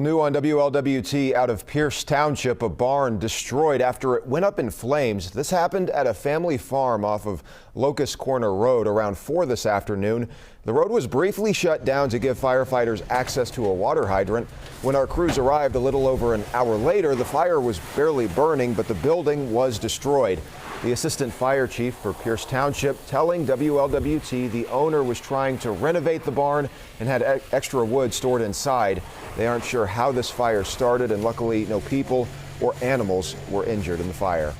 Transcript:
New on WLWT out of Pierce Township, a barn destroyed after it went up in flames. This happened at a family farm off of Locust Corner Road around 4 this afternoon. The road was briefly shut down to give firefighters access to a water hydrant. When our crews arrived a little over an hour later, the fire was barely burning, but the building was destroyed. The assistant fire chief for Pierce Township telling WLWT the owner was trying to renovate the barn and had extra wood stored inside. They aren't sure how this fire started, and luckily no people or animals were injured in the fire.